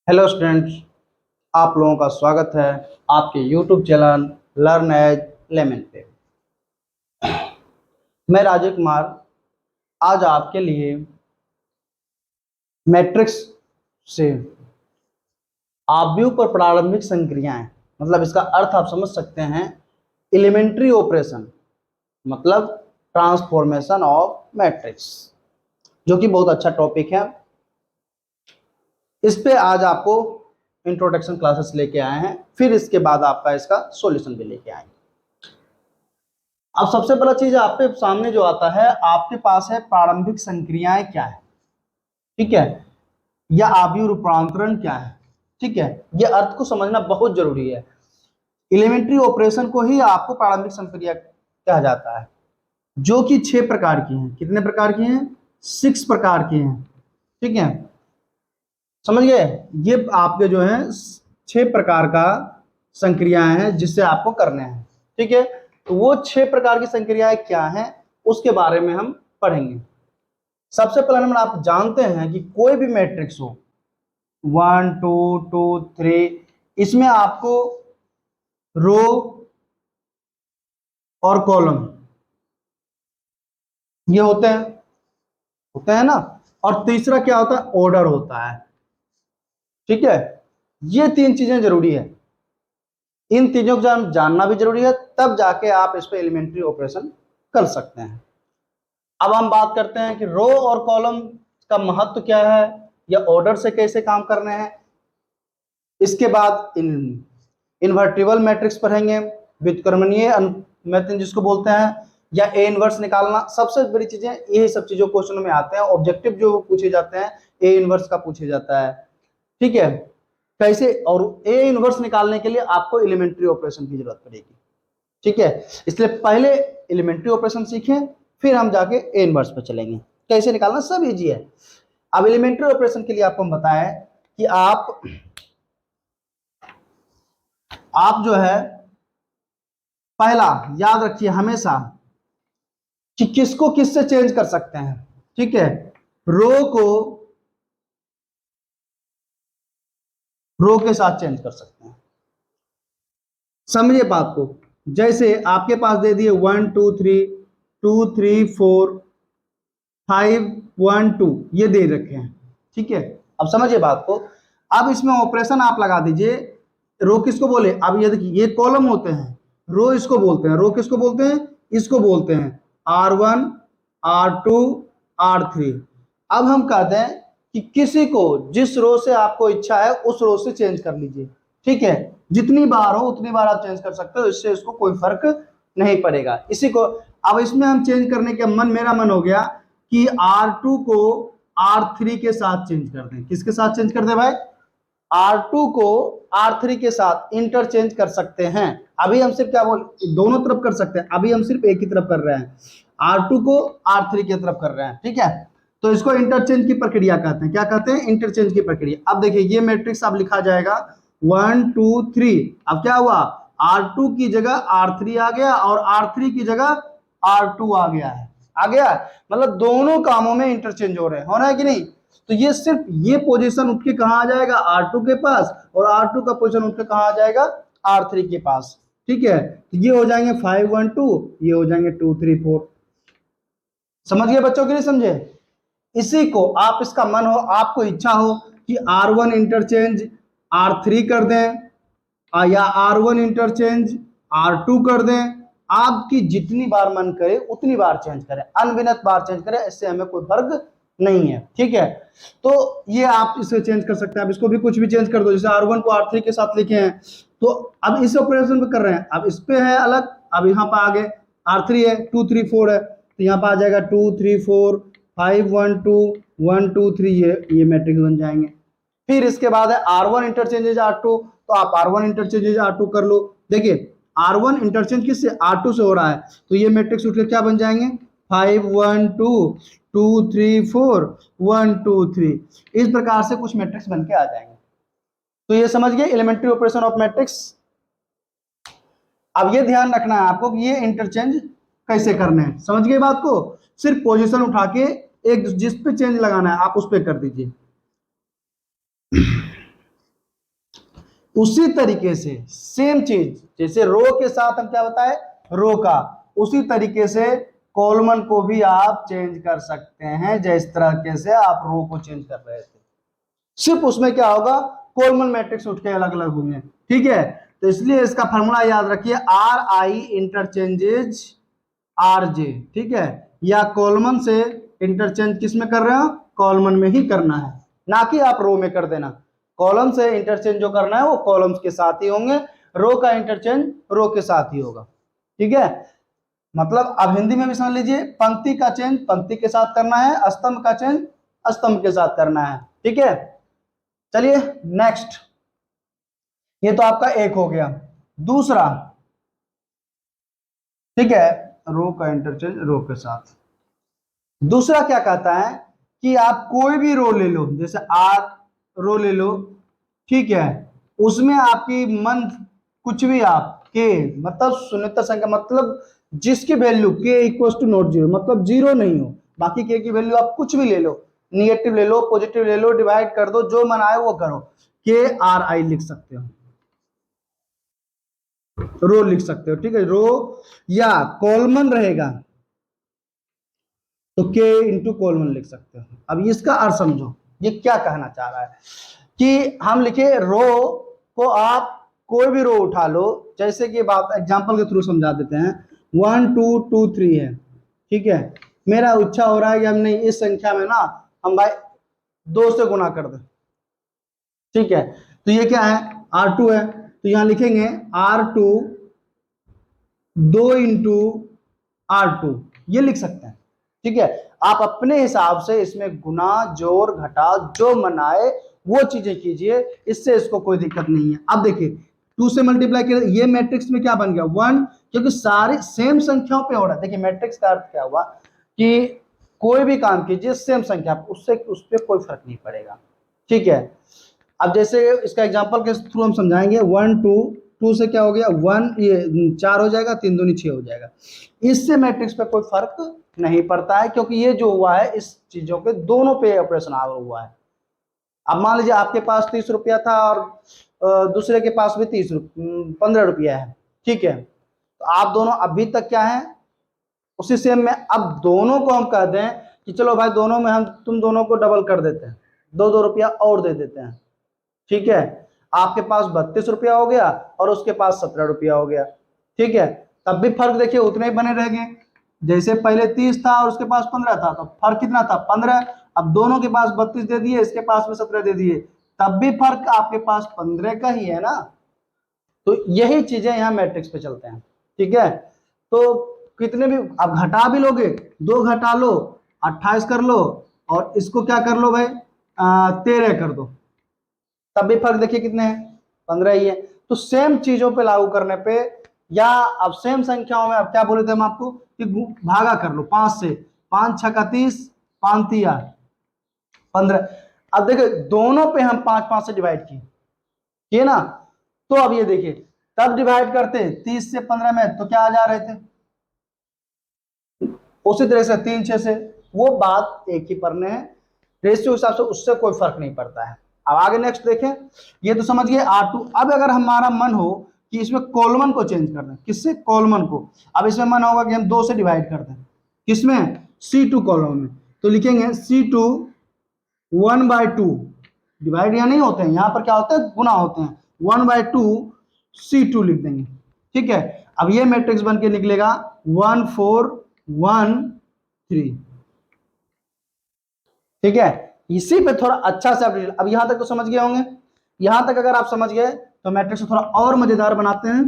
Hello students, आप लोगों का स्वागत है आपके YouTube channel learn as lemon पे। मैं राजीव कुमार आज आपके लिए मैट्रिक्स से आव्यूह पर प्रारंभिक संक्रियाएं, मतलब इसका अर्थ आप समझ सकते हैं एलिमेंट्री ऑपरेशन, मतलब ट्रांसफॉर्मेशन ऑफ मैट्रिक्स, जो कि बहुत अच्छा टॉपिक है। इस पे आज आपको इंट्रोडक्शन क्लासेस लेके आए हैं, फिर इसके बाद आपका इसका सॉल्यूशन भी लेके आएंगे। अब सबसे पहला चीज आपके सामने जो आता है, आपके पास है प्रारंभिक संक्रियाएं क्या है, ठीक है, या आव्यूह रूपांतरण क्या है, ठीक है। ये अर्थ को समझना बहुत जरूरी है। एलिमेंट्री ऑपरेशन को ही आपको प्रारंभिक संक्रिया कहा जाता है, जो कि 6 प्रकार की हैं। कितने प्रकार की हैं? 6 प्रकार की हैं, ठीक है। समझ गए? ये आपके जो है 6 प्रकार का संक्रियाएं हैं जिससे आपको करने हैं, ठीक है। तो वो 6 प्रकार की संक्रियाएं क्या हैं उसके बारे में हम पढ़ेंगे। सबसे पहला नंबर, आप जानते हैं कि कोई भी मैट्रिक्स हो 1 2 2 3, इसमें आपको रो और कॉलम ये होते हैं ना। और तीसरा क्या होता है? ऑर्डर होता है, ठीक है। ये 3 चीजें जरूरी है। इन तीनों को जानना भी जरूरी है, तब जाके आप इस पे एलिमेंट्री ऑपरेशन कर सकते हैं। अब हम बात करते हैं कि रो और कॉलम का महत्व क्या है, या ऑर्डर से कैसे काम करने हैं। इसके बाद इन्वर्टिबल मैट्रिक्स पढ़ेंगे, व्युत्क्रमणीय मैट्रिक्स जिसको बोलते हैं, या ए इनवर्स निकालना। सबसे बड़ी चीजें यही सब चीजों क्वेश्चन में आते हैं। ऑब्जेक्टिव जो पूछे जाते हैं ए इनवर्स का पूछे जाता है, ठीक है। कैसे? और ए इनवर्स निकालने के लिए आपको एलिमेंट्री ऑपरेशन की जरूरत पड़ेगी, ठीक है। इसलिए पहले एलिमेंट्री ऑपरेशन सीखें, फिर हम जाके ए इनवर्स पे चलेंगे। कैसे निकालना सब इजी है। अब एलिमेंट्री ऑपरेशन के लिए आपको हम बताएं कि आप जो है पहला याद रखिए हमेशा कि किसको किससे चेंज कर सकते हैं, ठीक है। रो को रो के साथ चेंज कर सकते हैं। समझिए बात को। जैसे आपके पास दे दिए 1 2 3 2 3 4 5 1 2, ये दे रखे हैं, ठीक है। अब समझिए बात को। अब इसमें ऑपरेशन आप लगा दीजिए। रो किसको बोले? अब ये देखिए, ये कॉलम होते हैं, रो इसको बोलते हैं। रो किसको बोलते हैं? इसको बोलते हैं R1 R2 R3। अब हम कहते हैं कि किसी को जिस रो से आपको इच्छा है उस रो से चेंज कर लीजिए, ठीक है। जितनी बार हो उतनी बार आप चेंज कर सकते हो, इससे इसको कोई फर्क नहीं पड़ेगा इसी को। अब इसमें हम चेंज करने के मेरा मन हो गया कि R2 को R3 के साथ चेंज कर दें। किसके साथ चेंज कर दें भाई? R2 को R3 के साथ इंटरचेंज कर सकते हैं। अभी हम सिर्फ क्या दोनों तरफ कर सकते हैं, अभी हम सिर्फ एक ही तरफ कर रहे हैं, R2 को R3 की तरफ कर रहे हैं, ठीक है। तो इसको इंटरचेंज की प्रक्रिया कहते हैं। क्या कहते हैं? इंटरचेंज की प्रक्रिया। अब देखिए, ये मैट्रिक्स अब लिखा जाएगा 1 2 3। अब क्या हुआ? R2 की जगह R3 आ गया और R3 की जगह R2 आ गया है। आ गया, मतलब दोनों कामों में इंटरचेंज हो रहे हैं, होना है कि नहीं। तो ये सिर्फ ये पोजीशन उठ के कहां आ जाएगा? R2 के पास, और R2 का पोजीशन उठ के कहां आ जाएगा? R3 के पास, ठीक है। तो ये हो जाएंगे 5 1 2, ये हो जाएंगे 2 3 4। समझ गए बच्चों के लिए? समझे? इसी को आप, इसका मन हो, आपको इच्छा हो कि R1 इंटरचेंज R3 कर दें, या R1 इंटरचेंज R2 कर दें, आपकी जितनी बार मन करे उतनी बार चेंज करें, अनगिनत बार चेंज करें, इससे हमें कोई फर्क नहीं है, ठीक है। तो ये आप इसे चेंज कर सकते हैं। अब इसको भी कुछ भी चेंज कर दो, जैसे R1 को R3 के साथ लिखे हैं, तो अब इस ऑपरेशन पे कर रहे हैं। अब इस पे है अलग, अब यहाँ पर आगे R3 है, 2 3 4 है, तो यहाँ पर आ जाएगा 2 3 4 5 1 2 1 2 3, ये मैट्रिक्स बन जाएंगे। फिर इसके बाद है R1 इंटरचेंजेज R2, तो आप R1 इंटरचेंजेज R2 कर लो। देखिए, R1 इंटरचेंज किससे? R2 से हो रहा है, तो ये मैट्रिक्स उठ के क्या बन जाएंगे? 5 1 2 2 3 4 1 2 3। इस प्रकार से कुछ मैट्रिक्स बन के आ जाएंगे। तो ये समझ गए एलिमेंट्री ऑपरेशन ऑफ मैट्रिक्स। अब ये ध्यान रखना है आपको कि ये इंटरचेंज कैसे करने हैं। समझ गए बात को? सिर्फ पोजीशन उठा के एक जिस पे चेंज लगाना है आप उस पे कर दीजिए। उसी तरीके से सेम चीज, जैसे रो के साथ हम क्या बताए, रो का, उसी तरीके से कॉलमन को भी आप चेंज कर सकते हैं, जिस तरीके से आप रो को चेंज कर रहे थे। सिर्फ उसमें क्या होगा, कॉलमन मैट्रिक्स उठ के अलग अलग होंगे। ठीक है, तो इसलिए इसका फॉर्मूला याद रखिए, are I interchanges R J. ठीक है, या कॉलमन से इंटरचेंज किस में कर रहे हो, कॉलमन में ही करना है, ना कि आप रो में कर देना। कॉलम से इंटरचेंज जो करना है वो कॉलम्स के साथ ही होंगे, रो का इंटरचेंज रो के साथ ही होगा। ठीक है, मतलब अब हिंदी में भी समझ लीजिए, पंक्ति का चेंज पंक्ति के साथ करना है, स्तंभ का चेंज स्तंभ के साथ करना है। ठीक है, चलिए नेक्स्ट, ये तो आपका एक हो गया। दूसरा, ठीक है, रो का इंटरचेंज रो के साथ। दूसरा क्या कहता है कि आप कोई भी रो ले लो, जैसे आर रो ले लो, ठीक है, उसमें आपकी मन कुछ भी आप के मतलब शून्यता संख्या, मतलब जिसकी वैल्यू के इक्वल टू नॉट जीरो, मतलब जीरो नहीं हो, बाकी के की वैल्यू आप कुछ भी ले लो, निगेटिव ले लो, पॉजिटिव ले लो, डिवाइड कर दो, जो मन आए वो करो, के आर आई लिख सकते हो, रो लिख सकते हो। ठीक है, रो या कॉलमन रहेगा तो के इंटू कॉलमन लिख सकते हो। अब इसका अर्थ समझो, ये क्या कहना चाह रहा है कि हम लिखे रो को, आप कोई भी रो उठा लो, जैसे कि बात एग्जांपल के थ्रू समझा देते हैं, 1 2 2 3 है। ठीक है, मेरा इच्छा हो रहा है कि हम नहीं, इस संख्या में ना हम भाई 2 से गुना कर दें। ठीक है, तो ये क्या है, R2 है, तो यहां लिखेंगे R2 2 इंटू R2, ये लिख सकते हैं। ठीक है, आप अपने हिसाब से इसमें गुना जोड़ घटा जो मनाए वो चीजें कीजिए, इससे इसको कोई दिक्कत नहीं है। अब देखिए 2 से मल्टीप्लाई किया, ये मैट्रिक्स में क्या बन गया 1, क्योंकि सारी सेम संख्याओं पे हो रहा है। देखिए मैट्रिक्स का अर्थ क्या हुआ कि कोई भी काम कीजिए सेम संख्या, उससे उस पर कोई फर्क नहीं पड़ेगा। ठीक है, अब जैसे इसका एग्जांपल के थ्रू हम समझाएंगे, 1 2 2 से क्या हो गया 1, ये 4 हो जाएगा, 3 दूनी 6 हो जाएगा। इससे मैट्रिक्स पे कोई फर्क नहीं पड़ता है, क्योंकि ये जो हुआ है इस चीजों के दोनों पे ऑपरेशन हुआ है। अब मान लीजिए आपके पास 30 रुपया था और दूसरे के पास भी 15 रुपया है। ठीक है, तो आप दोनों अभी तक क्या है, उसी सेम में। अब दोनों को हम कह दें कि चलो भाई दोनों में हम तुम दोनों को डबल कर देते हैं, 2 रुपया और दे देते हैं। ठीक है, आपके पास 32 रुपया हो गया और उसके पास 17 रुपया हो गया। ठीक है, तब भी फर्क देखिए उतने ही बने रह गए, जैसे पहले 30 था और उसके पास 15 था, तो फर्क कितना था 15। अब दोनों के पास 32 दे दिए, इसके पास में 17 दे दिए, तब भी फर्क आपके पास 15 का ही है ना। तो यही चीजें यहाँ मैट्रिक्स पे चलते हैं। ठीक है, तो कितने भी अब घटा भी लोगे, 2 घटा लो 28 कर लो, और इसको क्या कर लो भाई 13 कर दो, तब भी फर्क देखिए कितने हैं 15 ही है। तो सेम चीजों पे लागू करने पे, या अब सेम संख्याओं में अब क्या बोले थे हम आपको कि भागा कर लो 5 से, 5 6 का 30, 5 3 15। अब देखिए दोनों पे हम 5 5 से डिवाइड किए ना, तो अब ये देखिए तब डिवाइड करते 30 से 15 में तो क्या आ जा रहे थे, उसी तरह से 3 6 से, वो बात एक ही पढ़ने हैं, रेशियो हिसाब से उससे कोई फर्क नहीं पड़ता है। अब आगे नेक्स्ट देखें, ये तो समझ गए R2। अब अगर हमारा मन हो कि इसमें कॉलमन को चेंज कर दें, किससे, कॉलमन को, अब इसमें मन होगा कि हम 2 से डिवाइड कर दें, किसमें, C2 कॉलम में, तो लिखेंगे C2 1/2, डिवाइड यहाँ नहीं होते हैं, यहाँ पर क्या होता है गुना होते हैं, 1/2 C2 लिख देंगे। ठीक है, अब ये मैट्रिक्स बन के निकलेगा 1 4 1 3। ठीक है, इसी पे थोड़ा अच्छा से अब यहां तक तो समझ गए होंगे। यहां तक अगर आप समझ गए तो मैट्रिक्स को थोड़ा और मजेदार बनाते हैं।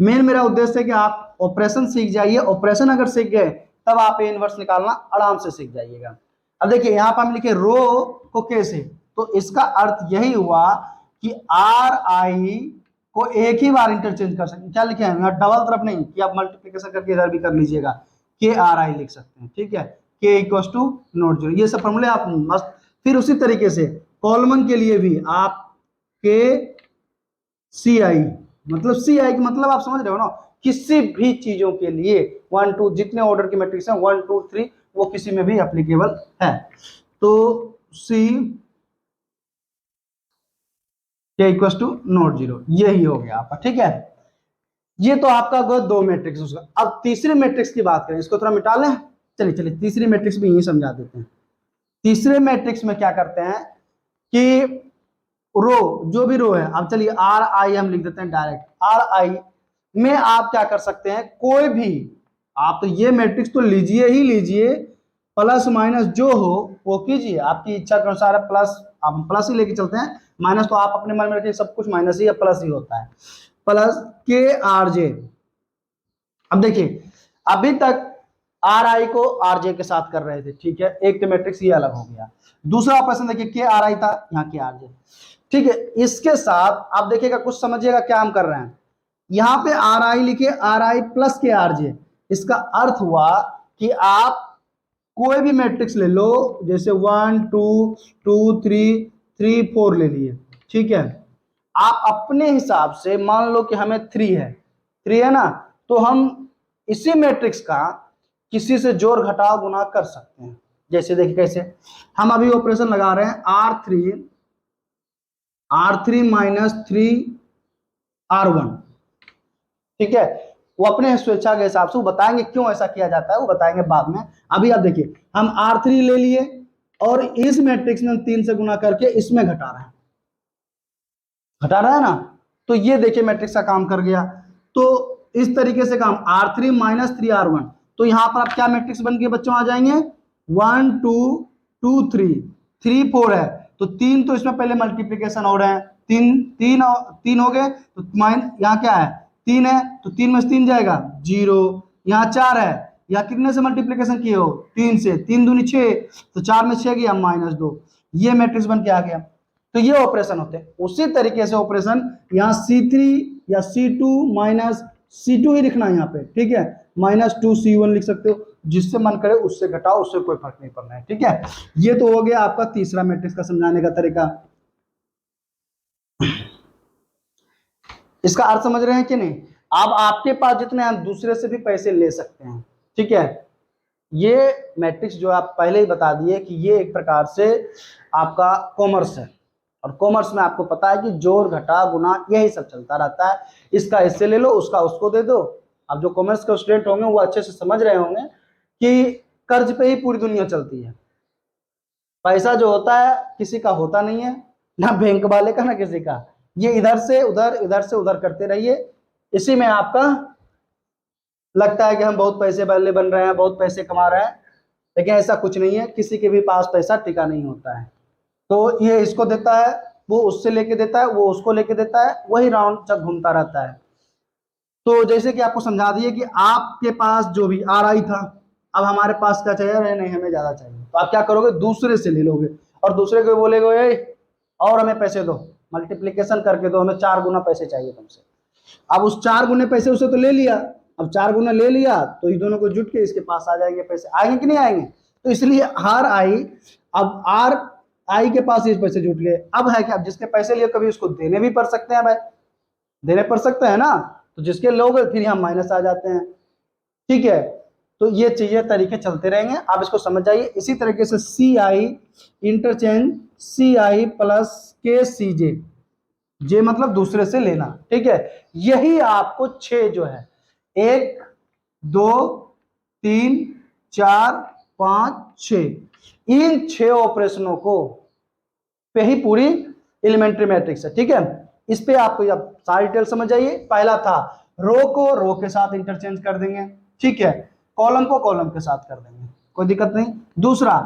मेन मेरा उद्देश्य है कि आप ऑपरेशन सीख जाइए, ऑपरेशन अगर सीख गए तब आप इनवर्स निकालना आराम से सीख जाइएगा। अब देखिए यहां पर हम लिखे रो को कैसे, तो इसका अर्थ यही हुआ कि आर आई को एक ही बार इंटरचेंज कर सकते हैं। क्या लिखे हैं, डबल तरफ नहीं कि आप मल्टीप्लीकेशन करके इधर भी कर लीजिएगा, के आर आई लिख सकते हैं। ठीक है, के इक्वल टू नॉट जीरो, ये सब फॉर्मूले आप मस्त। फिर उसी तरीके से कॉलमन के लिए भी आप के सी आई, मतलब सी आई का मतलब आप समझ रहे हो ना, किसी भी चीजों के लिए 1 2 जितने ऑर्डर की मैट्रिक्स हैं 1 2 3 वो किसी में भी एप्लीकेबल है। तो सी के इक्वल टू नॉट जीरो, यही हो गया आपका। ठीक है, ये तो आपका गो दो मैट्रिक्स उसका। अब तीसरे मैट्रिक्स की बात करें, इसको थोड़ा मिटा लें। चलिए चलिए तीसरी मैट्रिक्स भी यही समझा देते हैं। तीसरे मैट्रिक्स में क्या करते हैं कि रो, जो भी रो है, अब चलिए आर आई हम लिख देते हैं डायरेक्ट। आर आई में आप क्या कर सकते हैं, कोई भी आप तो ये मैट्रिक्स तो लीजिए ही लीजिए, प्लस माइनस जो हो वो कीजिए, आपकी इच्छा के अनुसार। प्लस आप प्लस ही लेके चलते हैं, माइनस तो आप अपने मन में रखिए, सब कुछ माइनस ही या प्लस ही होता है। प्लस के आर जे। अब देखिए अभी तक आर आई को आर जे के साथ कर रहे थे, ठीक है, एक तो मैट्रिक्स ये अलग हो गया। दूसरा ऑपरेशन देखिए के आर आई था, यहाँ के आर जे, ठीक है। इसके साथ आप देखिएगा, कुछ समझिएगा क्या हम कर रहे हैं। यहाँ पे आर आई लिखे, आर आई प्लस के आर जे, इसका अर्थ हुआ कि आप कोई भी मैट्रिक्स ले लो, जैसे 1 2 2 3 3 4 ले लिए, ठीक है। आप अपने हिसाब से मान लो कि हमें 3 है ना, तो हम इसी मैट्रिक्स का किसी से जोड़ घटाव गुना कर सकते हैं। जैसे देखिए कैसे, हम अभी ऑपरेशन लगा रहे हैं R3 माइनस 3R1, ठीक है। वो अपने स्वेच्छा के हिसाब से वो बताएंगे क्यों ऐसा किया जाता है, वो बताएंगे बाद में। अभी आप देखिए हम R3 ले लिए और इस मैट्रिक्स में 3 से गुना करके इसमें घटा रहे हैं ना, तो ये देखिए मैट्रिक्स का काम कर गया। तो इस तरीके से काम R3 माइनस 3R1, तो यहां पर आप क्या मैट्रिक्स बन के बच्चों आ जाएंगे, 1 2 2 3 3 4 है, तो 3 तो इसमें पहले मल्टीप्लीकेशन हो रहे हैं, 3 हो गए, तो माइन यहाँ क्या है 3 है, तो 3 में से 3 जाएगा 0, यहाँ 4 है, यहाँ कितने से मल्टीप्लीकेशन किए हो 3 से, 3 दूनी 6, तो 4 में 6 गया -2, ये मैट्रिक्स बन के आ गया। तो ये ऑपरेशन होते हैं। उसी तरीके से ऑपरेशन यहाँ C3 या C2 माइनस C2 ही लिखना है यहाँ पे, ठीक है, -2C1 लिख सकते हो, जिससे मन करे उससे घटाओ, उससे कोई फर्क नहीं पड़ना है, ठीक है। ये तो हो गया आपका तीसरा मैट्रिक्स का समझाने का तरीका। इसका अर्थ समझ रहे हैं कि नहीं। अब आपके पास जितने हैं दूसरे से भी पैसे ले सकते हैं, ठीक है। ये मैट्रिक्स जो आप पहले ही बता दिए कि ये एक प्रकार से आपका कॉमर्स है, और कॉमर्स में आपको पता है कि जोड़ घटा गुना यही सब चलता रहता है। इसका इससे ले लो, उसका उसको दे दो। अब जो कॉमर्स के स्टूडेंट होंगे वो अच्छे से समझ रहे होंगे कि कर्ज पे ही पूरी दुनिया चलती है। पैसा जो होता है किसी का होता नहीं है, ना बैंक वाले का ना किसी का, ये इधर से उधर करते रहिए, इसी में आपका लगता है कि हम बहुत पैसे वाले बन रहे हैं, बहुत पैसे कमा रहे हैं, लेकिन ऐसा कुछ नहीं है। किसी के भी पास पैसा टिका नहीं होता है। तो ये इसको देता है, वो उससे लेके देता है, वो उसको लेके देता है, वही राउंड जब घूमता रहता है। तो जैसे कि आपको समझा दिए कि आपके पास जो भी आर आई था, अब हमारे पास क्या चाहिए, नहीं हमें ज्यादा चाहिए, तो आप क्या करोगे, दूसरे से ले लोगे, और दूसरे को बोलेगे और हमें पैसे दो, मल्टीप्लीकेशन करके दो, हमें 4 गुना पैसे चाहिए तुमसे। अब उस 4 गुने पैसे उसे तो ले लिया, अब 4 गुना ले लिया तो ये दोनों को जुट के इसके पास आ जाएंगे पैसे, आएंगे कि नहीं आएंगे। तो इसलिए आर आई, अब आर आई के पास ये पैसे जुट गए, अब है कि अब जिसके पैसे लिए कभी उसको देने भी पड़ सकते हैं भाई, देने पड़ सकते हैं ना, तो जिसके लोग फिर यहाँ माइनस आ जाते हैं, ठीक है। तो ये चीजें तरीके चलते रहेंगे, आप इसको समझ जाइए। इसी तरीके से सी आई इंटरचेंज सी आई प्लस के सी जे, जे मतलब दूसरे से लेना, ठीक है। यही आपको 6 जो है 1 2 3 4 5 6, इन 6 ऑपरेशनों को पे ही पूरी एलिमेंट्री मैट्रिक्स है, ठीक है। इस पे आपको अब सारी डिटेल समझ जाइए। पहला था रो को रो के साथ इंटरचेंज कर देंगे, ठीक है, कॉलम को कॉलम के साथ कर देंगे, कोई दिक्कत नहीं। दूसरा,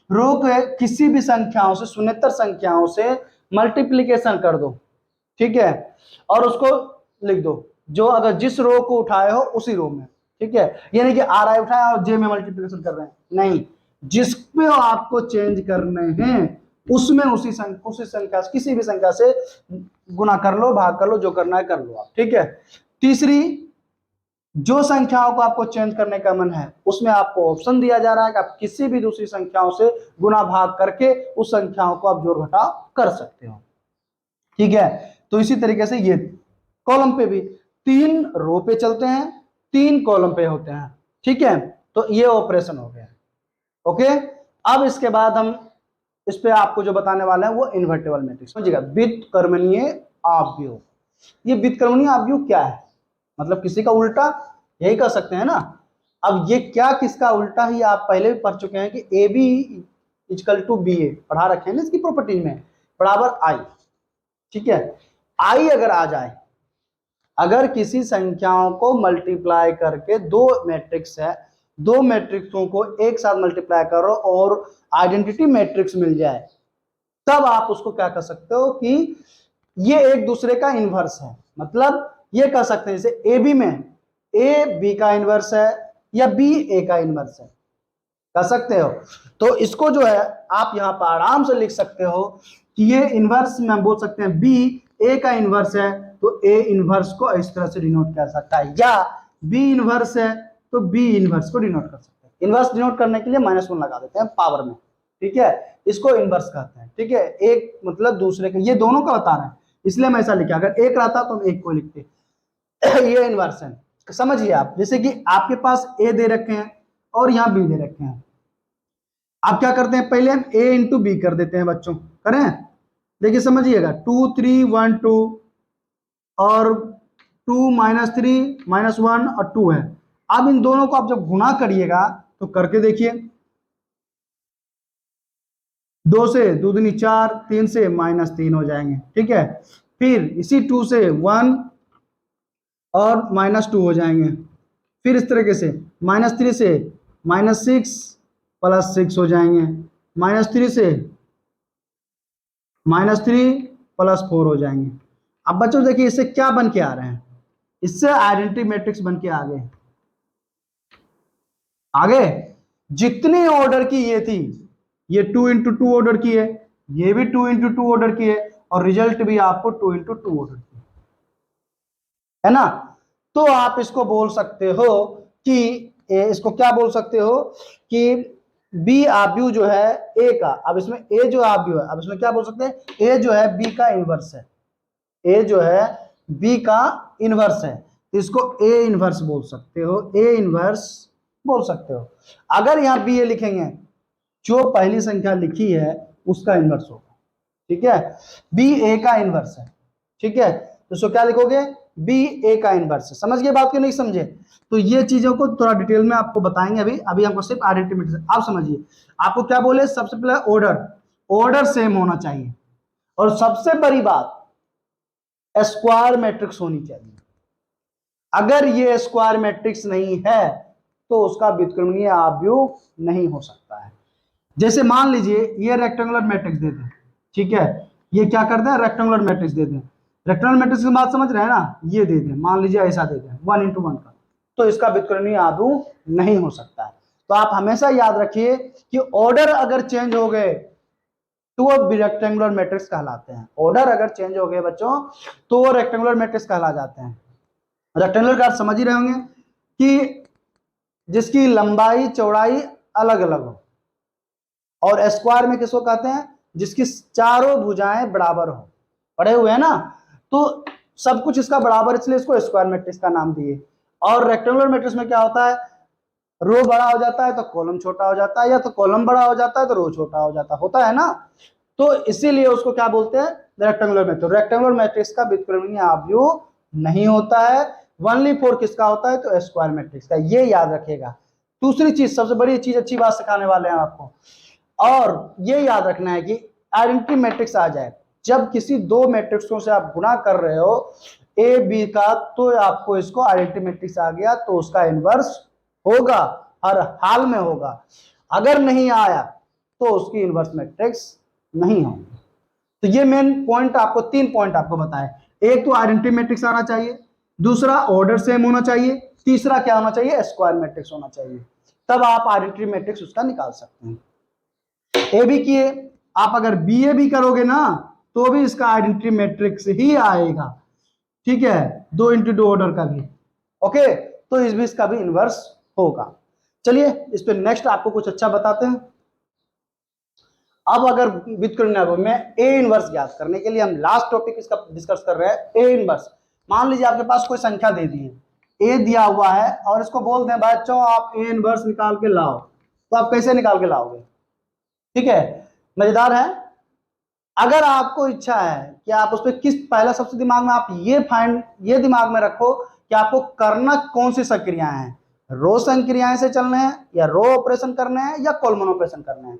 रो के किसी भी संख्याओं से, शून्येतर संख्याओं से मल्टीप्लीकेशन कर दो, ठीक है, और उसको लिख दो जो अगर जिस रो को उठाए हो उसी रो में, ठीक है। ये नहीं कि आर आई उठाया और जे में मल्टीप्लीकेशन कर रहे हैं, नहीं, जिस पे आपको चेंज करने हैं उसमें उसी संख्या से, किसी भी संख्या से गुना कर लो, भाग कर लो, जो करना है कर लो आप, ठीक है। तीसरी, जो संख्याओं को आपको चेंज करने का मन है उसमें आपको ऑप्शन दिया जा रहा है कि आप किसी भी दूसरी संख्याओं से गुना भाग करके उस संख्याओं को आप जोड़ घटाव कर सकते हो, ठीक है। तो इसी तरीके से ये कॉलम पे भी 3 रो पे चलते हैं, 3 कॉलम पे होते हैं, ठीक है। तो ये ऑपरेशन हो गया, ओके, अब इसके बाद हम इस पे आपको जो बताने वाले हैं वो इन्वर्टेबल मैट्रिक्स। समझिएगा, व्युत्क्रमणीय अवयव। ये व्युत्क्रमणीय अवयव क्या है? मतलब किसी का उल्टा, यही कह सकते हैं ना। अब ये क्या किसका उल्टा ही आप पहले भी पढ़ चुके हैं कि A B equal to B A, पढ़ा रखे हैं ना इसकी प्रॉपर्टीज में, बराबर आई। ठीक है, आई अगर आ जाए, अगर किसी संख्याओं को मल्टीप्लाई करके दो मैट्रिक्स है, दो मैट्रिक्सों को एक साथ मल्टीप्लाई करो और आइडेंटिटी मैट्रिक्स मिल जाए, तब आप उसको क्या कर सकते हो कि ये एक दूसरे का इनवर्स है। मतलब ये कह सकते हैं जैसे ए बी में ए बी का इनवर्स है या बी ए का इनवर्स है, कह सकते हो। तो इसको जो है आप यहाँ पर आराम से लिख सकते हो कि ये इनवर्स में हम बोल सकते हैं बी ए का इनवर्स है, तो ए इनवर्स को इस तरह से डिनोट कर सकता है, या बी इनवर्स है तो बी इनवर्स को डिनोट कर सकते हैं। इनवर्स डिनोट करने के लिए -1 लगा देते हैं पावर में, ठीक है, इसको इनवर्स कहते हैं। ठीक है, एक मतलब दूसरे के, ये दोनों का बता रहे हैं इसलिए मैं ऐसा लिखा, अगर एक रहता तो हम एक को लिखते। ये इनवर्स है, समझिए आप। जैसे कि आपके पास ए दे रखे हैं और यहाँ बी दे रखे हैं, आप क्या करते हैं, पहले हम a इंटू बी कर देते हैं बच्चों, करें? देखिए समझिएगा, 2 3 1 2 और 2 -3 -1 और 2 है। अब इन दोनों को आप जब गुणा करिएगा तो करके देखिए, 2 से 2 दूनी 4, 3 से -3 हो जाएंगे। ठीक है, फिर इसी 2 से 1 और -2 हो जाएंगे, फिर इस तरीके से -3 से -6 +6 हो जाएंगे, -3 से -3 +4 हो जाएंगे। अब बच्चों देखिए इससे क्या बन के आ रहे हैं, इससे आइडेंटिटी मैट्रिक्स बन के आगे जितनी ऑर्डर की ये थी, ये 2 × 2 ऑर्डर की है, ये भी 2 × 2 ऑर्डर की है, और रिजल्ट भी आपको 2 × 2 ऑर्डर की है ना। तो आप इसको बोल सकते हो कि इसको क्या बोल सकते हो कि बी आव्यूह जो है ए का, अब इसमें ए जो आव्यूह है, अब इसमें क्या बोल सकते हैं, ए जो है बी का इनवर्स है, ए जो है बी का इनवर्स है, तो इसको ए इनवर्स बोल सकते हो, ए इनवर्स बोल सकते हो। अगर यहाँ बी ए लिखेंगे, जो पहली संख्या लिखी है उसका इनवर्स होगा। ठीक है, बी ए का इनवर्स है। ठीक है, तो इसको क्या लिखोगे, बी ए का इनवर्स है। समझ गए बात, के नहीं समझे? तो ये चीजों को थोड़ा डिटेल में आपको बताएंगे, अभी हमको सिर्फ आइडेंटिटी मैट्रिक्स आप समझिए। आपको क्या बोले, सबसे पहले ऑर्डर सेम होना चाहिए, और सबसे बड़ी बात स्क्वायर मैट्रिक्स होनी चाहिए। अगर ये स्क्वायर मैट्रिक्स नहीं है तो उसका व्युत्क्रमणीय अवयव नहीं हो सकता है। जैसे मान लीजिए ये रेक्टेंगुलर मैट्रिक्स दे दें, ठीक है, ये क्या करते हैं, रेक्टेंगुलर मैट्रिक्स दे दें। रेक्टेंगुलर मैट्रिक्स की बात समझ रहे हैं ना, ये दे दें, मान लीजिए ऐसा दे दें 1 × 1 का, तो इसका व्युत्क्रमणीय अवयव नहीं हो सकता है। तो आप हमेशा याद रखिए कि ऑर्डर अगर चेंज हो गए तो वो रेक्टेंगुलर मैट्रिक्स कहलाते हैं। ऑर्डर अगर चेंज हो गए बच्चों तो वो रेक्टेंगुलर मैट्रिक्स कहला जाते हैं। रेक्टेंगुलर का आप समझ ही रहे होंगे कि जिसकी लंबाई चौड़ाई अलग अलग हो, और स्क्वायर में किसको कहते हैं, जिसकी चारों भुजाएं बराबर हो। पढ़े हुए हैं ना, तो सब कुछ इसका बराबर, इसलिए इसको स्क्वायर मैट्रिक्स का नाम दिए। और रेक्टेंगुलर मैट्रिक्स में क्या होता है, रो बड़ा हो जाता है तो कॉलम छोटा हो जाता है, या तो कॉलम बड़ा हो जाता है तो रो छोटा हो जाता होता है ना। तो इसीलिए उसको क्या बोलते हैं, रेक्टेंगुलर मैट्रिक्स। रेक्टेंगुलर मैट्रिक्स का व्युत्क्रमणीय अवयव नहीं होता है, ओनली फॉर किसका होता है, तो स्क्वायर मैट्रिक्स का। ये याद रखेगा। दूसरी चीज, सबसे बड़ी चीज, अच्छी बात सिखाने वाले हैं आपको, और ये याद रखना है कि आइडेंटिटी मैट्रिक्स आ जाए जब किसी दो मैट्रिक्सों से आप गुणा कर रहे हो ए बी का, तो आपको इसको आइडेंटिटी मैट्रिक्स आ गया तो उसका इनवर्स होगा, हर हाल में होगा। अगर नहीं आया तो उसकी इनवर्स मैट्रिक्स नहीं होगी। तो ये मेन पॉइंट आपको, 3 पॉइंट आपको बताए। एक तो आइडेंटिटी मैट्रिक्स आना चाहिए, दूसरा ऑर्डर सेम होना चाहिए, तीसरा क्या होना चाहिए, स्क्वायर मैट्रिक्स होना चाहिए। तब आप आइडेंटिटी मैट्रिक्स उसका निकाल सकते हैं। ए बी किए, आप अगर बी ए भी करोगे ना तो भी इसका आइडेंटिटी मैट्रिक्स ही आएगा। ठीक है, 2 × 2 ऑर्डर का भी, ओके, तो इस भी इसका भी इनवर्स होगा। चलिए इस पे नेक्स्ट आपको कुछ अच्छा बताते हैं। अब अगर व्युत्क्रमणीय में ए इनवर्स ज्ञात करने के लिए हम लास्ट टॉपिक इसका डिस्कस कर रहे हैं, ए इनवर्स। मान लीजिए आपके पास कोई संख्या दे दी है, ए दिया हुआ है, और इसको बोल दें बच्चों आप ए इनवर्स निकाल के लाओ, तो आप कैसे निकाल के लाओगे? ठीक है, मजेदार है। अगर आपको इच्छा है कि आप उस पर किस, पहला सबसे दिमाग में आप ये दिमाग में रखो कि आपको करना कौन सी संक्रियाएं हैं, रो संक्रियाएं से चलने हैं या रो ऑपरेशन करने हैं या कोलमन ऑपरेशन करने हैं।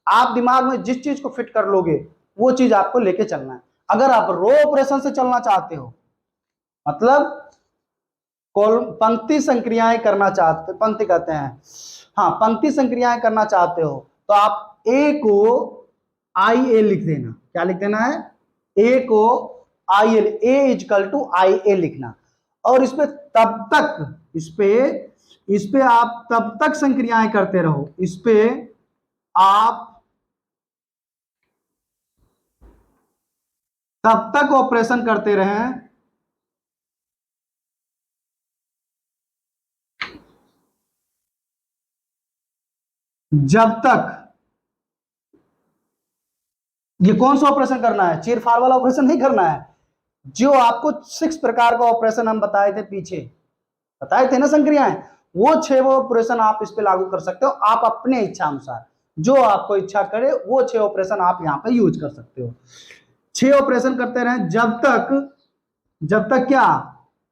आप दिमाग में जिस चीज को फिट कर लोगे वो चीज आपको लेके चलना है। अगर आप रो ऑपरेशन से चलना चाहते हो, मतलब पंक्ति संक्रियाएं करना चाहते, पंक्ति कहते हैं, हाँ पंक्ति संक्रियाएं करना चाहते हो, तो आप ए को आई ए लिख देना। क्या लिख देना है? ए को आई ए इजकल टू आई ए लिखना। और इस पे आप तब तक संक्रियाएं करते रहो, इस पे आप तब तक ऑपरेशन करते रहें जब तक, ये कौन सा ऑपरेशन करना है? चीरफाड़ वाला ऑपरेशन नहीं करना है। जो आपको 6 प्रकार का ऑपरेशन हम बताए थे पीछे, बताए थे ना संक्रियाएं, वो 6 ऑपरेशन आप इस पे लागू कर सकते हो। आप अपने इच्छा अनुसार जो आपको इच्छा करे वो 6 ऑपरेशन आप यहाँ पे यूज कर सकते हो। 6 ऑपरेशन करते रहे जब तक क्या,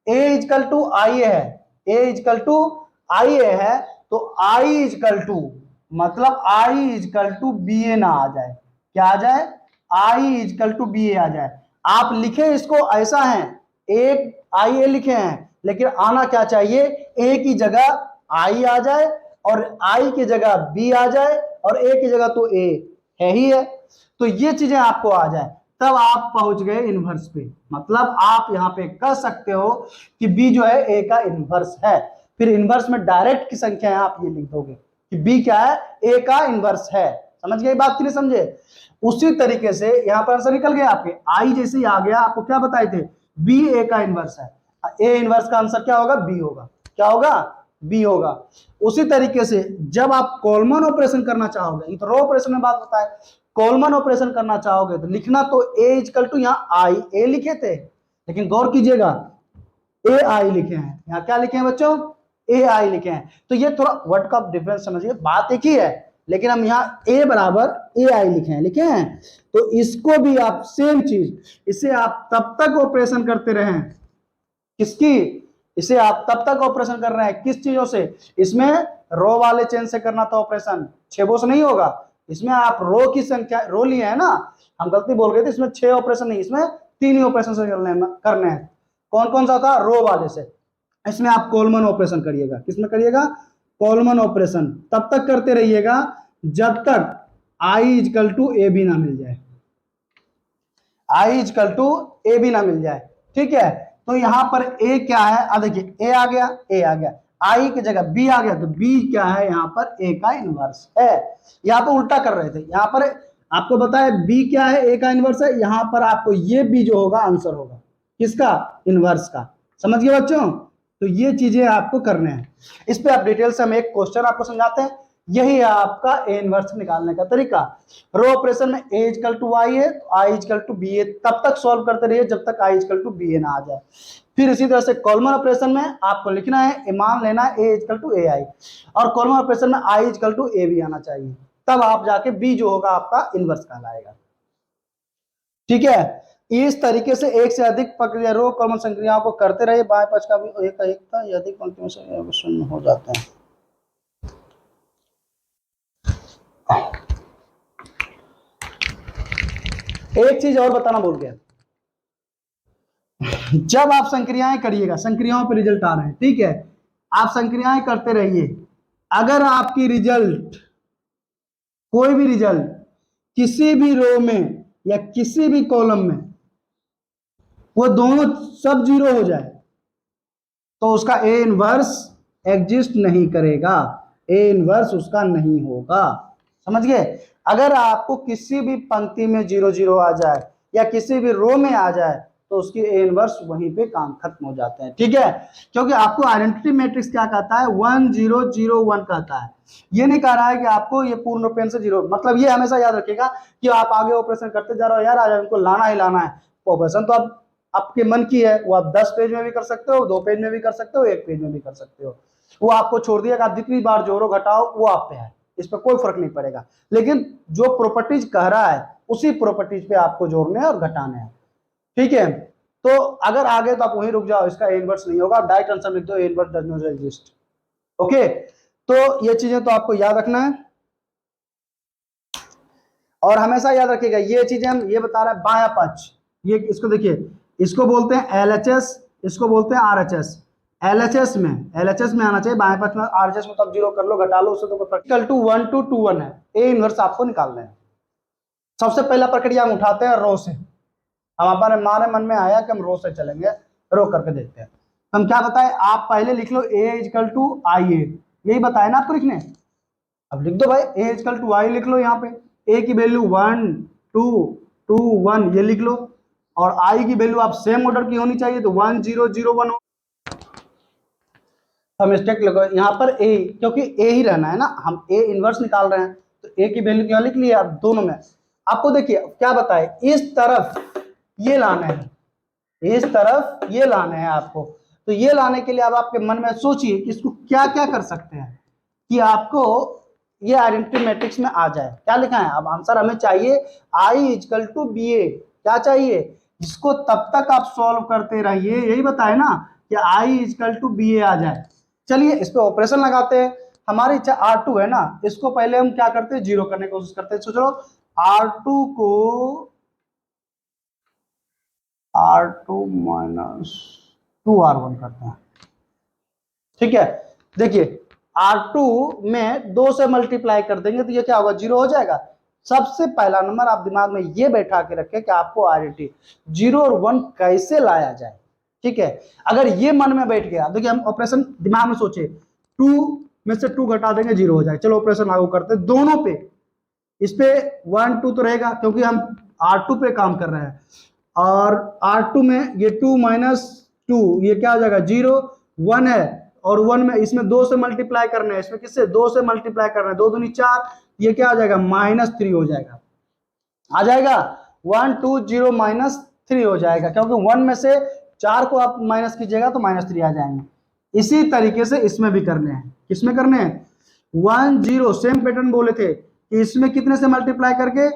ए इजकल टू आई ए है, ए इजकल टू आई ए है, तो आई इजकल टू मतलब आई इजकल टू बी ए ना आ जाए। क्या आ जाए? आई इजकल टू बी ए आ जाए। आप लिखे इसको ऐसा है, एक आई ए लिखे हैं, लेकिन आना क्या चाहिए, ए की जगह आई आ जाए और आई की जगह बी आ जाए और ए की जगह तो ए है ही है, तो ये चीजें आपको आ जाए, तब आप पहुंच गए इनवर्स पे। मतलब आप यहां पे कह सकते हो कि बी जो है ए का इनवर्स है। फिर इनवर्स में डायरेक्ट की संख्या है, आप ये लिख दोगे कि बी क्या है, ए का इनवर्स है। समझ गए बात कि नहीं समझे? उसी तरीके से यहां पर आंसर निकल गया आपके, आई जैसे ही आ गया, आपको क्या बताए थे, बी ए का इनवर्स है, ए इनवर्स का आंसर क्या होगा, बी होगा। क्या होगा? बी होगा। उसी तरीके से जब आप कोलमन ऑपरेशन करना चाहोगे, ये तो रो ऑपरेशन में बात बताए, कोलमन ऑपरेशन करना चाहोगे तो लिखना तो ए इजकल टू, यहाँ आई ए लिखे थे, लेकिन गौर कीजिएगा ए आई लिखे हैं, यहाँ क्या लिखे हैं बच्चों, ए आई लिखे हैं। तो ये थोड़ा वर्ड का डिफरेंस समझिए, बात एक ही है, लेकिन हम यहाँ ए बराबर ए आई लिखे हैं। तो इसको भी आप सेम चीज, इसे आप तब तक ऑपरेशन करते रहें, किसकी, इसे आप तब तक ऑपरेशन कर रहे हैं किस चीजों से, इसमें रो वाले चेन से करना था ऑपरेशन, 6 से नहीं होगा। इसमें आप रो की संख्या, रो लिए है ना, हम गलती बोल गए थे, इसमें 6 ऑपरेशन नहीं, इसमें 3 ही ऑपरेशन से करने हैं। कौन कौन सा था, रो वाले से। इसमें आप कोलमन ऑपरेशन करिएगा, किसमें करिएगा, कोलमन ऑपरेशन तब तक करते रहिएगा जब तक आई इजकल टू ए बी ना मिल जाए, आई इजकल टू ए बी ना मिल जाए। ठीक है, तो यहां पर ए क्या है, अब देखिए ए आ गया, आई की जगह बी आ गया, तो बी क्या है, यहां पर ए का इनवर्स है। यहां पर उल्टा कर रहे थे, यहां पर आपको बताया बी क्या है, ए का इनवर्स है, यहां पर आपको ये बी जो होगा आंसर होगा किसका, इनवर्स का। समझ गए बच्चों? तो ये चीजें आपको करने हैं। इस पे आप डिटेल से हम एक क्वेश्चन आपको समझाते हैं, यही है आपका ए इनवर्स निकालने का तरीका। रो ऑपरेशन में ए इजकल टू आई है, तो आई इजकल टू बी ए तब तक सॉल्व करते रहिए जब तक आई इजकल टू बी ए ना आ जाए। फिर इसी तरह से कोलमन ऑपरेशन में आपको लिखना है, मान लेना है ए इजकल टू ए आई, और कोलमन ऑपरेशन में आई इजकल टू ए बी आना चाहिए, तब आप जाके बी जो होगा आपका इनवर्स कहलाएगा। ठीक है, इस तरीके से एक से अधिक प्रक्रिया रो कोलमन संक्रियाओं को करते रहिए, बाएं पक्ष का भी एक था, या अधिक पंक्तियों से शून्य हो जाते हैं। एक चीज और बताना भूल गया, जब आप संक्रियाएं करिएगा, संक्रियाओं पे रिजल्ट आ रहे हैं, ठीक है, आप संक्रियाएं करते रहिए, अगर आपकी रिजल्ट, कोई भी रिजल्ट किसी भी रो में या किसी भी कॉलम में वो दोनों सब 0 हो जाए तो उसका ए इनवर्स एग्जिस्ट नहीं करेगा, ए इनवर्स उसका नहीं होगा। समझ गए? अगर आपको किसी भी पंक्ति में 0 आ जाए या किसी भी रो में आ जाए तो उसकी ए इनवर्स वहीं पे काम खत्म हो जाते हैं। ठीक है, क्योंकि आपको आइडेंटिटी मैट्रिक्स क्या कहता है, 1 0 0 1 कहता है। ये नहीं कह रहा है कि आपको ये पूर्ण रूपेण से 0, मतलब ये हमेशा याद रखिएगा कि आप आगे ऑपरेशन करते जा रहे हो, यार आज इनको लाना ही लाना है ऑपरेशन, तो अब आपके मन की है, वो आप 10 पेज में भी कर सकते हो, 2 पेज में भी कर सकते हो, 1 पेज में भी कर सकते हो, वो आपको छोड़ दिया कि आप जितनी बार जोड़ो घटाओ वो आप पे है। इस पर कोई फर्क नहीं पड़ेगा, लेकिन जो प्रॉपर्टीज कह रहा है उसी प्रॉपर्टीज पे आपको जोड़ने हैं और घटाने हैं। ठीक है, तो अगर आगे तो आप वहीं रुक जाओ, इसका इनवर्स नहीं होगा, डायरेक्ट आंसर लिख दो, inverse does not exist. Okay, तो ये चीजें तो आपको याद रखना है और हमेशा याद रखिएगा ये चीजें हम ये बता रहे हैं बायां पक्ष, ये इसको देखिए, इसको बोलते हैं LHS, इसको बोलते हैं RHS। LHS में आना चाहिए बाएं पक्ष में, RHS में तो आप जीरो कर लो, घटा लो, उससे तो इक्वल टू 1 to 2 1 है, ए इनवर्स आपको निकालना है। सबसे पहला प्रक्रिया हम उठाते हैं रो से, हम हमारे मन में आया कि हम रो से चलेंगे, रो करके देखते हैं। हम क्या बताए, आप पहले लिख लो A इक्वल टू IA, यही बताया ना आपको लिखने, अब लिख दो भाई A इक्वल टू I लिख लो, यहाँ पे A की वैल्यू 1 2 2 1 ये लिख लो, और I की वैल्यू आप सेम ऑर्डर की होनी चाहिए, तो 1 0 0 1 हम मिस्टेक लगो यहाँ पर A, क्योंकि A ही रहना है ना, हम A इनवर्स निकाल रहे हैं, तो A की वैल्यू क्या लिख लिया आप दोनों में। आपको देखिए क्या बताए, इस तरफ ये लाना है, इस तरफ ये लाना है आपको, तो ये लाने के लिए अब आपके मन में सोचिए कि इसको क्या क्या कर सकते हैं कि आपको ये आइडेंटिटी मैट्रिक्स में आ जाए। क्या लिखा है, अब आंसर हमें चाहिए I इक्वल टू BA, क्या चाहिए, इसको तब तक आप सॉल्व करते रहिए, यही बताए ना कि I इक्वल टू BA आ जाए। चलिए इस पे ऑपरेशन लगाते हैं, हमारी इच्छा R2 है ना, इसको पहले हम क्या करते हैं, जीरो करने की कोशिश करते हैं। सोचो R2 को R2 माइनस 2R1 करते हैं, ठीक है। देखिए R2 में 2 से मल्टीप्लाई कर देंगे तो ये क्या होगा, जीरो हो जाएगा। सबसे पहला नंबर आप दिमाग में ये बैठा के रखें कि आपको आइडेंटिटी 0 और 1 कैसे लाया जाए, ठीक है। अगर ये मन में बैठ गया, देखिए हम ऑपरेशन दिमाग में सोचे, 2 में से 2 घटा देंगे 0 हो जाए, चलो ऑपरेशन लागू करते हैं दोनों पे, इस पे 1 2 तो रहेगा क्योंकि हम R2 पे काम कर रहे हैं, और R2 में ये 2 माइनस 2 ये क्या हो जाएगा, 0 1 है, और 1 में इसमें 2 से मल्टीप्लाई करना है, इसमें किससे 2 से मल्टीप्लाई करना है, 2 दूनी 4, ये क्या आ जाएगा -3 हो जाएगा, आ जाएगा 1 2 0 -3 हो जाएगा, क्योंकि 1 में से 4 को आप माइनस कीजिएगा तो -3 आ जाएंगे। इसी तरीके से इसमें भी करने हैं, किसमें करने हैं, 1 0 सेम पैटर्न बोले थे कि इसमें कितने से मल्टीप्लाई करके,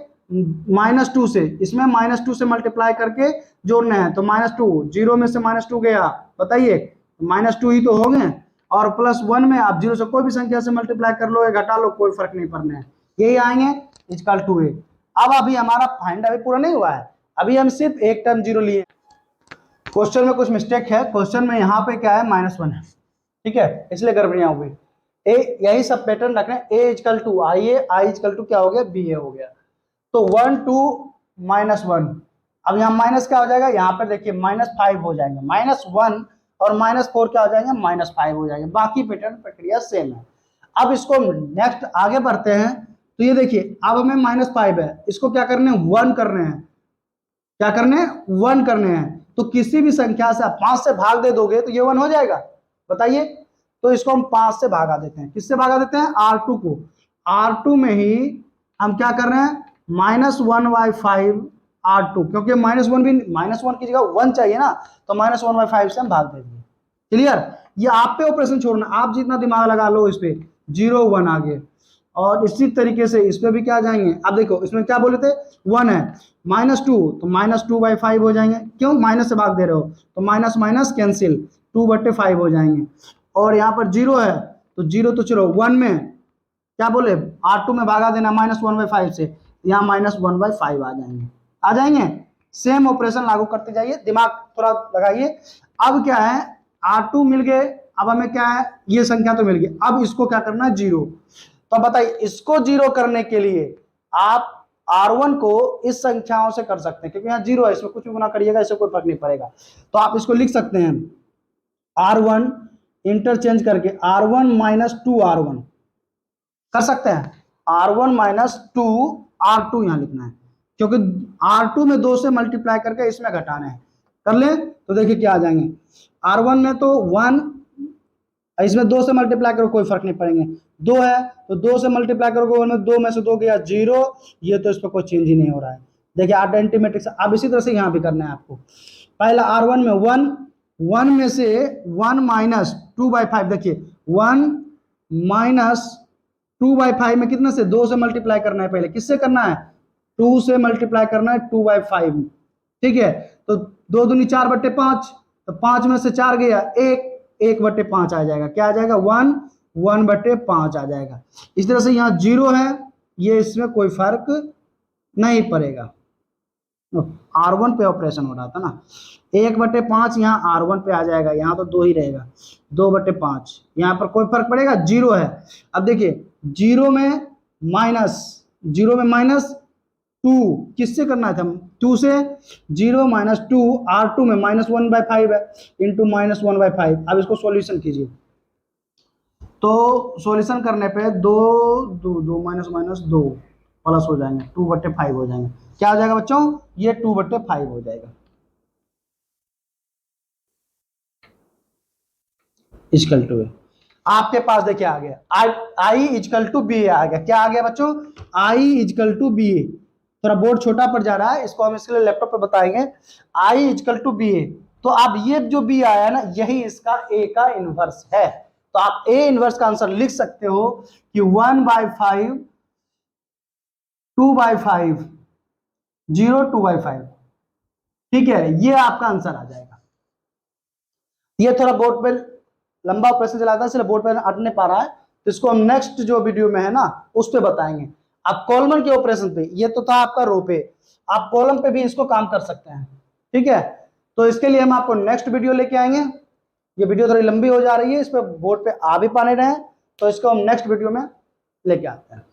-2 से, इसमें -2 से मल्टीप्लाई करके जोड़ना है, तो -2 0 में से -2 गया, बताइए -2 ही तो हो गए, और +1 में आप 0 से कोई भी संख्या से मल्टीप्लाई कर लो या घटा लो, कोई फर्क नहीं पड़ना है, यही आएंगे इक्वल टू A। अब अभी हमारा फाइंड अभी पूरा नहीं हुआ है, अभी हम सिर्फ एक टर्म 0 लिए। क्वेश्चन में कुछ मिस्टेक है, क्वेश्चन में यहाँ पे क्या है -1 है, ठीक है, इसलिए गड़बड़ियां हो गई। यही सब पैटर्न रखना है, A equal to IA, I equal to क्या हो गया, BA हो गया, तो 1 2 -1, अब यहाँ माइनस क्या हो जाएगा, यहाँ पर देखिए -5 हो जाएंगे, -1 और -4 क्या हो जाएंगे, -5 हो जाएंगे, बाकी पैटर्न प्रक्रिया सेम है। अब इसको नेक्स्ट आगे बढ़ते हैं, तो ये देखिए अब हमें -5 है, इसको क्या करने हैं, 1 करने हैं, क्या करने हैं, 1 करने हैं, तो किसी भी संख्या से आप 5 से भाग दे दोगे तो ये 1 हो जाएगा, बताइए, तो इसको हम 5 से भागा देते हैं, किससे भागा देते हैं, R2 को, R2 में ही हम क्या कर रहे हैं, -1/5 R2, क्योंकि -1 भी -1 की जगह 1 चाहिए ना, तो -1/5 से हम भाग देंगे। क्लियर, ये आप पे ऑपरेशन छोड़ना, आप जितना दिमाग लगा लो इस पे, 0 1 आगे, और इसी तरीके से इस पे भी क्या जाएंगे। अब देखो इसमें क्या बोले थे, 1 है, -2 तो -2/5 हो जाएंगे, क्यों माइनस से भाग दे रहे हो, तो माइनस माइनस कैंसिल, 2/5 हो जाएंगे, और यहाँ पर 0 है तो 0 तो चलो 1 में क्या बोले, R2 में भागा देना -1/5 से, यहाँ -1/5 आ जाएंगे, आ जाएंगे। सेम ऑपरेशन लागू करते जाइए, दिमाग थोड़ा लगाइए। अब क्या है, R2 मिल गए, अब हमें क्या है, ये संख्या तो मिल गई, अब इसको क्या करना है, 0, तो बताइए इसको 0 करने के लिए आप R1 को इस संख्याओं से कर सकते हैं, क्योंकि यहाँ 0 है, इसमें कुछ भी गुना करिएगा इससे कोई फर्क नहीं पड़ेगा, तो आप इसको लिख सकते हैं R1 इंटरचेंज करके R1 - 2R1 कर सकते हैं, R1 - 2R2 यहाँ लिखना है, क्योंकि R2 में 2 से मल्टीप्लाई करके इसमें घटाना है, कर ले तो देखिए क्या आ जाएंगे, R1 में तो 1, इसमें 2 से मल्टीप्लाई करो कोई फर्क नहीं पड़ेंगे, 2 है तो 2 से मल्टीप्लाई करोगे, 1 में 2 में से 2 गया 0, ये तो इस पर कोई चेंज ही नहीं हो रहा है। देखिए आइडेंटिटी मैट्रिक्स, अब इसी तरह से यहाँ भी करना है आपको, पहला R1 में 1, 1 में से 1 - 2/5, देखिए 1 - 2/5 में कितना से 2 से मल्टीप्लाई करना है, पहले किससे करना है 2 से मल्टीप्लाई करना है 2/5, ठीक है। तो 2 दूनी 4/5, तो 5 में से 4 गया 1/5 आ जाएगा, क्या आ जाएगा 1/5 आ जाएगा। इस तरह से यहाँ 0 है, ये इसमें कोई फर्क नहीं पड़ेगा, R1 पे ऑपरेशन हो रहा था ना। 1/5 यहाँ R1 पे आ जाएगा, यहाँ तो 2 ही रहेगा, 2/5 यहाँ पर कोई फर्क पड़ेगा, 0 है। अब देखिए 0 में माइनस 2 किससे करना था, 2 से, 0 - 2 R2 में -1/5 है, इंटू -1/5। अब इसको सॉल्यूशन कीजिए, तो सॉल्यूशन करने पे 2 2 2 -2 प्लस हो जाएंगे, 2/5 हो जाएंगे। क्या हो जाएगा बच्चों, ये 2/5 हो जाएगा। इक्वल टू आपके पास देखिए आ गया आई इक्वल टू बी आ गया। क्या आ गया बच्चों, आई इक्वल टू बी। थोड़ा बोर्ड छोटा पड़ जा रहा है, इसको हम इसके लिए लैपटॉप पे बताएंगे। आई इक्वल टू बी, तो अब ये जो बी आया ना, यही इसका ए का इनवर्स है। तो आप ए इनवर्स का आंसर लिख सकते हो कि 1/5 2/5 0 2/5, ठीक है, ये आपका आंसर आ जाएगा। ये थोड़ा बोर्ड पे लंबा ऑपरेशन चलाता है, इसलिए बोर्ड पे अट नहीं पा रहा है, तो इसको हम नेक्स्ट जो वीडियो में है ना उस पे बताएंगे। आप कॉलम के ऑपरेशन पे, ये तो था आपका रो पे, आप कॉलम पे भी इसको काम कर सकते हैं, ठीक है। तो इसके लिए हम आपको नेक्स्ट वीडियो लेके आएंगे। ये वीडियो थोड़ी लंबी हो जा रही है, इस पे बोर्ड पे आ भी पाने रहे, तो इसको हम नेक्स्ट वीडियो में लेके आते हैं।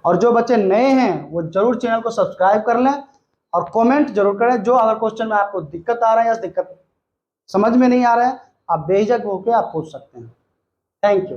और जो बच्चे नए हैं वो जरूर चैनल को सब्सक्राइब कर लें और कमेंट जरूर करें। जो अगर क्वेश्चन में आपको दिक्कत आ रहा है या दिक्कत समझ में नहीं आ रहा है, आप बेझिझक होकर आप पूछ सकते हैं। Thank you.